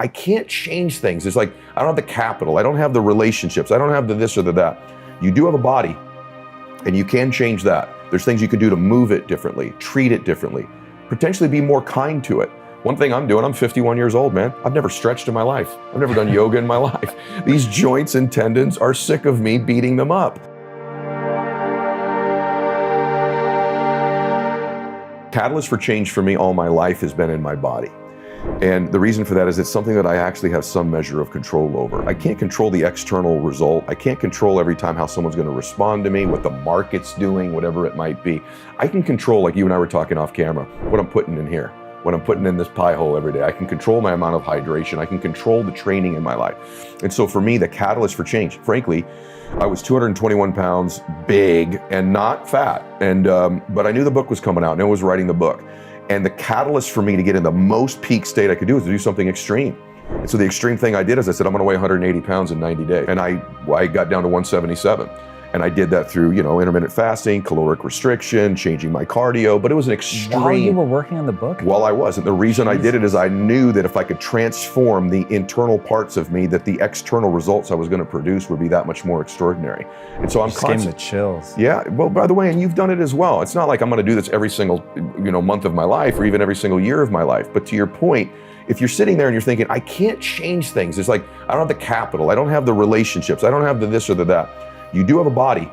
I can't change things. It's like, I don't have the capital, I don't have the relationships, I don't have the this or the that. You do have a body, and you can change that. There's things you can do to move it differently, treat it differently, potentially be more kind to it. One thing I'm doing, I'm 51 years old, man. I've never stretched in my life. I've never done yoga in my life. These joints and tendons are sick of me beating them up. Catalyst for change for me all my life has been in my body. And the reason for that is it's something that I actually have some measure of control over. I can't control the external result. I can't control every time how someone's going to respond to me, what the market's doing, whatever it might be. I can control, like you and I were talking off camera, what I'm putting in here, what I'm putting in this pie hole every day. I can control my amount of hydration. I can control the training in my life. And so for me, the catalyst for change, frankly, I was 221 pounds, big and not fat. And but I knew the book was coming out and I was writing the book. And the catalyst for me to get in the most peak state I could do is to do something extreme. And so the extreme thing I did is I said, I'm gonna weigh 180 pounds in 90 days. And I got down to 177. And I did that through, intermittent fasting, caloric restriction, changing my cardio, but it was an extreme. While you were working on the book? While I was. And the reason I did it is I knew that if I could transform the internal parts of me, that the external results I was gonna produce would be that much more extraordinary. And so I'm getting the chills. Yeah, well, by the way, and you've done it as well. It's not like I'm gonna do this every single, month of my life or even every single year of my life. But to your point, if you're sitting there and you're thinking, I can't change things. It's like, I don't have the capital, I don't have the relationships, I don't have the this or the that. You do have a body,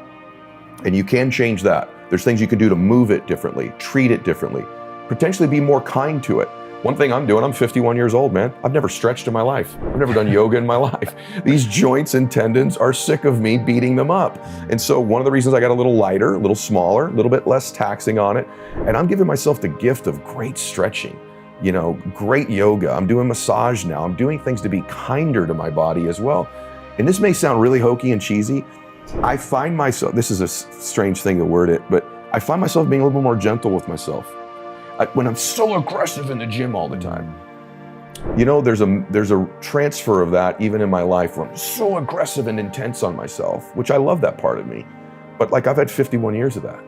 and you can change that. There's things you can do to move it differently, treat it differently, potentially be more kind to it. One thing I'm doing, I'm 51 years old, man. I've never stretched in my life. I've never done yoga in my life. These joints and tendons are sick of me beating them up. And so one of the reasons I got a little lighter, a little smaller, a little bit less taxing on it, and I'm giving myself the gift of great stretching, great yoga. I'm doing massage now. I'm doing things to be kinder to my body as well. And this may sound really hokey and cheesy. I find myself, this is a strange thing to word it, but I find myself being a little bit more gentle with myself. When I'm so aggressive in the gym all the time, there's a transfer of that even in my life where I'm so aggressive and intense on myself, which I love that part of me. But I've had 51 years of that.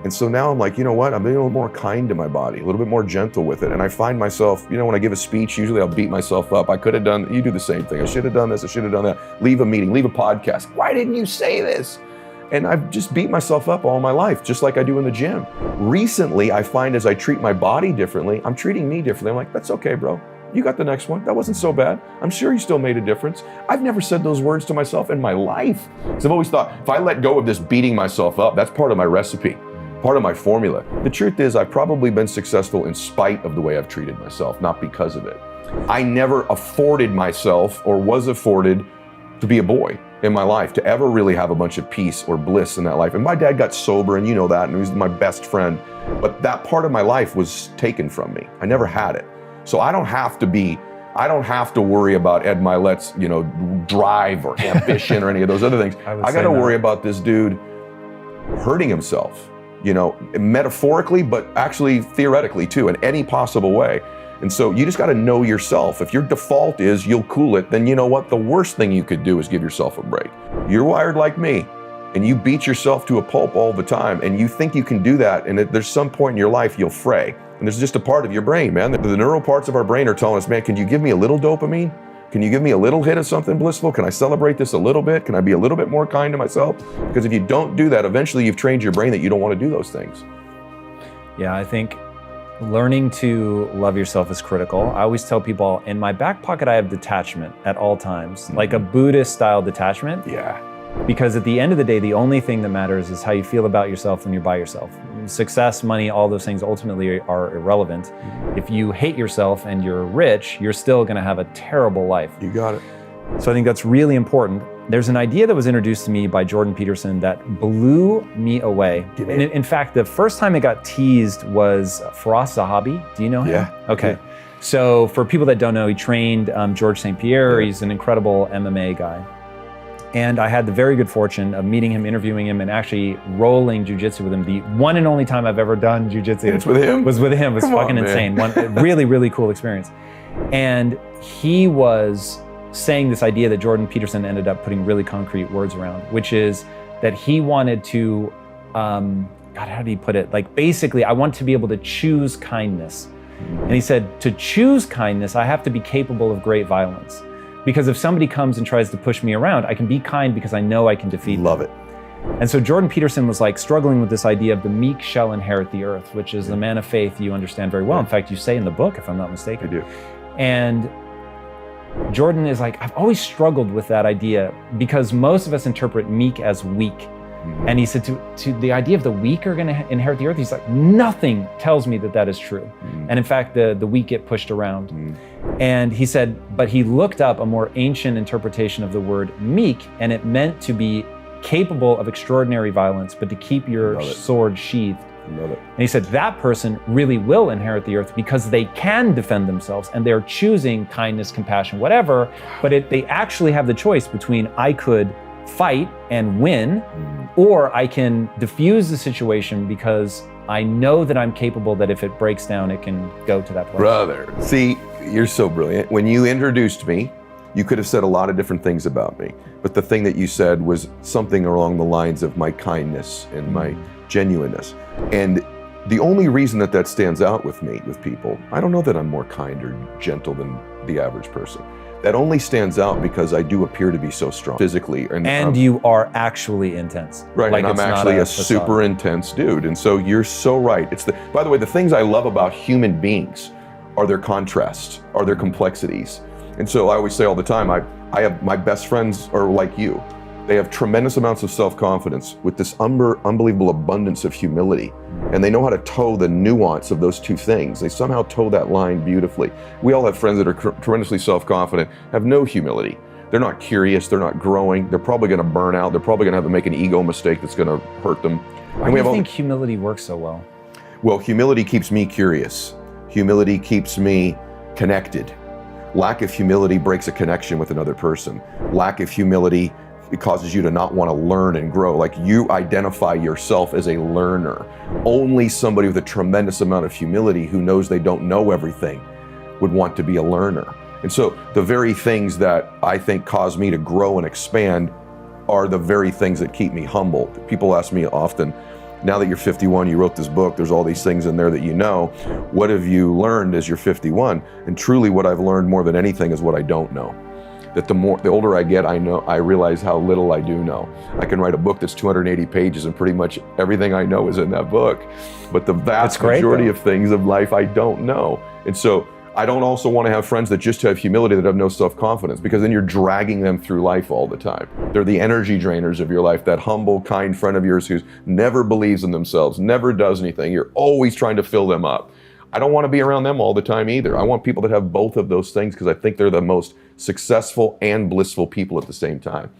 And so now I'm like, you know what? I'm being a little more kind to my body, a little bit more gentle with it. And I find myself, when I give a speech, usually I'll beat myself up. I could have done, you do the same thing. I should have done this, I should have done that. Leave a meeting, leave a podcast. Why didn't you say this? And I've just beat myself up all my life, just like I do in the gym. Recently, I find as I treat my body differently, I'm treating me differently. I'm like, that's okay, bro. You got the next one. That wasn't so bad. I'm sure you still made a difference. I've never said those words to myself in my life. Because I've always thought, if I let go of this beating myself up, that's part of my recipe, part of my formula. The truth is, I've probably been successful in spite of the way I've treated myself, not because of it. I never afforded myself or was afforded to be a boy in my life, to ever really have a bunch of peace or bliss in that life. And my dad got sober, and you know that, and he was my best friend. But that part of my life was taken from me. I never had it. So I don't have to worry about Ed Milet's, drive or ambition or any of those other things. I got to worry about this dude hurting himself, metaphorically, but actually theoretically too, in any possible way. And so you just got to know yourself. If your default is you'll cool it, then you know what? The worst thing you could do is give yourself a break. You're wired like me, and you beat yourself to a pulp all the time, and you think you can do that, and there's some point in your life you'll fray. And there's just a part of your brain, man. The neural parts of our brain are telling us, man, can you give me a little dopamine? Can you give me a little hit of something blissful? Can I celebrate this a little bit? Can I be a little bit more kind to myself? Because if you don't do that, eventually you've trained your brain that you don't want to do those things. Yeah, I think learning to love yourself is critical. I always tell people, in my back pocket, I have detachment at all times, like a Buddhist style detachment. Yeah. Because at the end of the day, the only thing that matters is how you feel about yourself when you're by yourself. Success, money, all those things ultimately are irrelevant. If you hate yourself and you're rich, you're still gonna have a terrible life. You got it. So I think that's really important. There's an idea that was introduced to me by Jordan Peterson that blew me away. And in fact, the first time it got teased was Firas Zahabi. Do you know him? Yeah. Okay. Yeah. So for people that don't know, he trained George St. Pierre. Yeah. He's an incredible MMA guy. And I had the very good fortune of meeting him, interviewing him, and actually rolling jujitsu with him. The one and only time I've ever done jujitsu. It's with him? Was with him. It was fucking insane. One really, really cool experience. And he was saying this idea that Jordan Peterson ended up putting really concrete words around, which is that he wanted to, God, how did he put it? Like basically, I want to be able to choose kindness. And he said, to choose kindness, I have to be capable of great violence. Because if somebody comes and tries to push me around, I can be kind because I know I can defeat them. Love it. And so Jordan Peterson was like struggling with this idea of the meek shall inherit the earth, which is the man of faith you understand very well. In fact, you say in the book, if I'm not mistaken. I do. And Jordan is like, I've always struggled with that idea because most of us interpret meek as weak. And he said to the idea of the weak are going to inherit the earth, he's like, nothing tells me that that is true. And in fact, the weak get pushed around. And he said, but he looked up a more ancient interpretation of the word meek, and it meant to be capable of extraordinary violence, but to keep your sword sheathed. Love it. And he said that person really will inherit the earth because they can defend themselves and they're choosing kindness, compassion, whatever, but they actually have the choice between I could fight and win, or I can diffuse the situation because I know that I'm capable that if it breaks down, it can go to that place. Brother, see, you're so brilliant. When you introduced me, you could have said a lot of different things about me, but the thing that you said was something along the lines of my kindness and my genuineness. And the only reason that stands out with me, with people, I don't know that I'm more kind or gentle than the average person. That only stands out because I do appear to be so strong physically. And you are actually intense. Right, like and I'm actually a super intense dude. And so you're so right. By the way, the things I love about human beings are their contrasts, are their complexities. And so I always say all the time, I have my best friends are like you. They have tremendous amounts of self-confidence with this unbelievable abundance of humility. And they know how to toe the nuance of those two things. They somehow toe that line beautifully. We all have friends that are tremendously self-confident, have no humility. They're not curious, they're not growing, they're probably gonna burn out, they're probably gonna have to make an ego mistake that's gonna hurt them. Why do you think humility works so well? Well, humility keeps me curious. Humility keeps me connected. Lack of humility breaks a connection with another person. Lack of humility, it causes you to not want to learn and grow. Like, you identify yourself as a learner. Only somebody with a tremendous amount of humility who knows they don't know everything would want to be a learner. And so the very things that I think cause me to grow and expand are the very things that keep me humble. People ask me often, now that you're 51, you wrote this book, there's all these things in there that you know. What have you learned as you're 51? And truly what I've learned more than anything is what I don't know. That the older I get, I realize how little I do know. I can write a book that's 280 pages and pretty much everything I know is in that book. But the vast majority of things of life I don't know. And so I don't also want to have friends that just have humility that have no self-confidence, because then you're dragging them through life all the time. They're the energy drainers of your life, that humble, kind friend of yours who never believes in themselves, never does anything. You're always trying to fill them up. I don't want to be around them all the time either. I want people that have both of those things because I think they're the most successful and blissful people at the same time.